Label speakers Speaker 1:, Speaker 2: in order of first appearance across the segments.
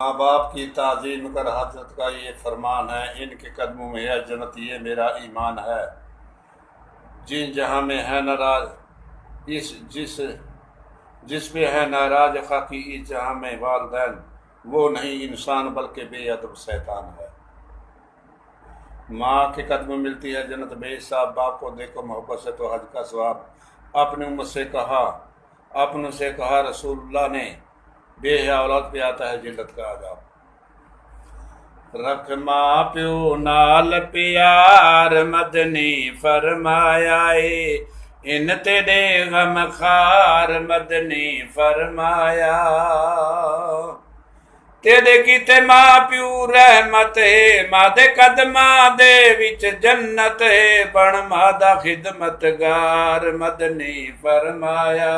Speaker 1: माँ बाप की ताज़ीम कर हजरत का ये फरमान है, इनके कदमों में है जन्नत, ये मेरा ईमान है। जिन जहाँ में है नाराज इस जिस पे है नाराज खाकी, इस जहाँ में वालदैन वो नहीं इंसान बल्कि बेअदब शैतान है। माँ के कदम में मिलती है जन्नत बेहिसाब, बाप को देखो मोहब्बत से तो हज का सवाब। अपने उम्मत से कहा, अपनों से कहा रसूलुल्लाह ने, बेहया औलाद पे आता है जिल्लत का आजाब। रख माँ प्यो नाल प्यार मदनी फरमाया, इन तेरे गम खार मदनी फरमाया। तेरे कीते माँ प्यू रहमत है, माँ दे कदमा दे विच जन्नत है, बण माँ दा खिदमतगार मदनी फरमाया।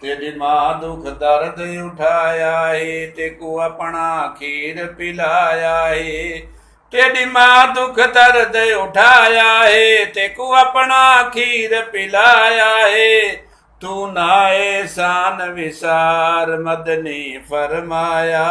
Speaker 1: तेरी माँ दुख दर्द उठाया है, तेको अपना खीर पिलाया है। तेरी माँ दुख दर्द उठाया है, तेको अपना खीर पिलाया है। तू ना एहसान विसार मदनी फरमाया।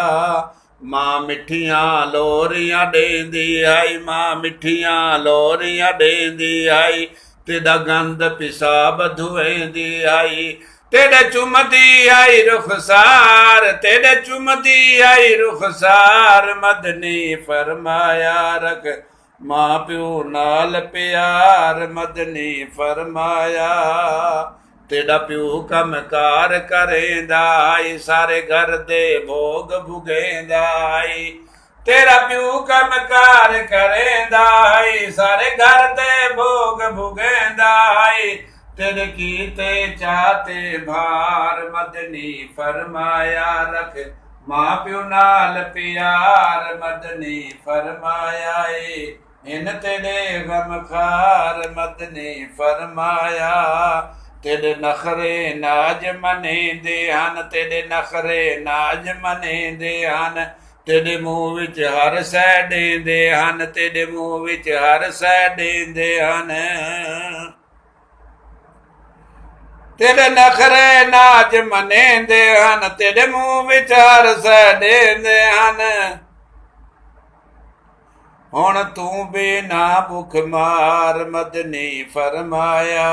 Speaker 1: माँ मिठियां लोरियां देंदी आई, माँ मिठियां लोरियां देंदी आई, तेरा गंद पिसाब धुएंदी आई। तेरे चुमदी आई रुखसार, तेरे चुमदी आई रुखसार मदनी फरमाया। रख माँ प्यो नाल प्यार मदनी फरमाया। तेरा प्यो कम कार करेंदा आई, सारे घर दे भोग भुगेंदा आई। तेरा प्यो कम कार करेंदा आई, सारे घर दे भोग भुगेंदा आई। तेरे कीते चाहते भार मदनी फरमाया। रख माँ प्यो नाल प्यार मदनी फरमाया, इन तेरे गम खार मदनी फरमाया। तेरे नखरे नाज मने दे हन, तेरे नखरे नाज मने दे हन, तेरे मुँह विच हर सै देंदे हन, तेरे मुँह विच हर सै देंदे हन। तेरे नखरे नाज मने दे हन, तेरे मुँह विच हर सै देंदे हन। हुण तू बेना भुख मार मदनी फरमाया,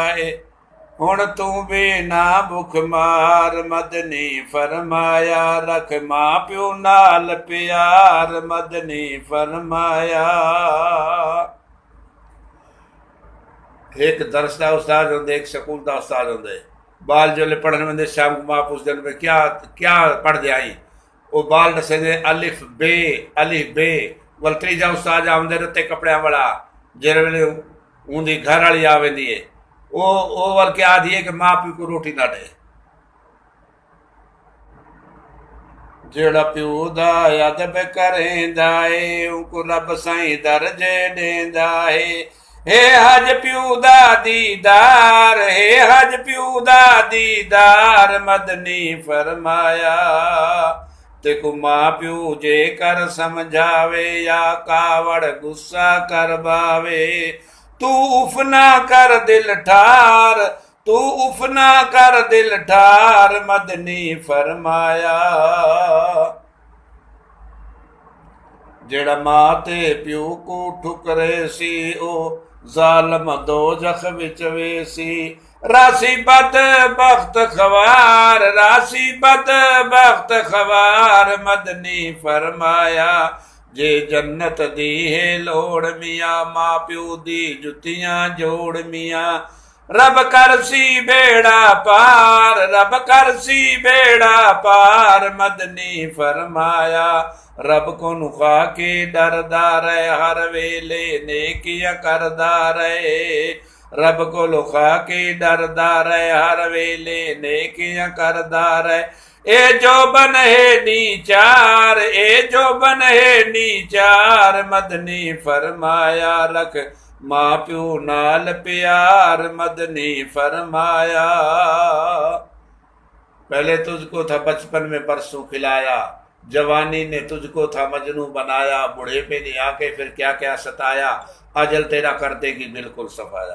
Speaker 1: हुण तू बेना भुख मार मदनी फरमाया। रख माँ प्यो नाल प्यार मदनी फरमाया। एक दरस का उस्ताद होंगे, एक स्कूल का उस्ताद होंगे। बाल जो पढ़ने में शाम को माँ पूछते हैं क्या क्या पढ़ते आई, वो बाल दसेंगे अलिफ बे वल। तीजा उस्ताद आंदे रत्ते कपड़े वाला, जिस वे उनकी घर वाली आ वेंदी है, वो वल क्या आदि है कि माँ प्यो को रोटी ना दे। जेड़ा प्यो दा अदब करेंदा है, उनको रब साईं दर्जे देंदा है। हे हज प्यू दा दीदार, हे हज प्यू दा दीदार मदनी फरमाया। तेको माँ प्यू जे कर समझावे, या कावड़ गुस्सा कर बावे। तू उफ ना कर दिल ठार, तू उफ ना कर दिल ठार मदनी फरमाया। जेड़ा माँ ते प्यो को ठुकरे सी, ओ जालम दोजख विच वेसी। रासी बद बख्त खवार, रासी बद बख्त खवार मदनी फरमाया। जे जन्नत दी है लोड़ मियाँ, माँ प्यो दी जुतियां जोड़ मियाँ। रब कर सी बेड़ा पार, रब कर सी बेड़ा पार मदनी फरमाया। रब को नुखा के डरदा रहे, हर वेले नेकियां करदा रहे। रब को लुखा के डरदा रहे, हर वेले नेकियां करदा रहे। ए जो बन है नीचार, ए जो बन है नीचार मदनी फरमाया। रख माँ प्यो नाल प्यार मदनी फरमाया। पहले तुझको था बचपन में परसों खिलाया, जवानी ने तुझको था मजनू बनाया, बुढ़ेपे ने आके फिर क्या क्या सताया, अजल तेरा कर देगी बिल्कुल सफाया।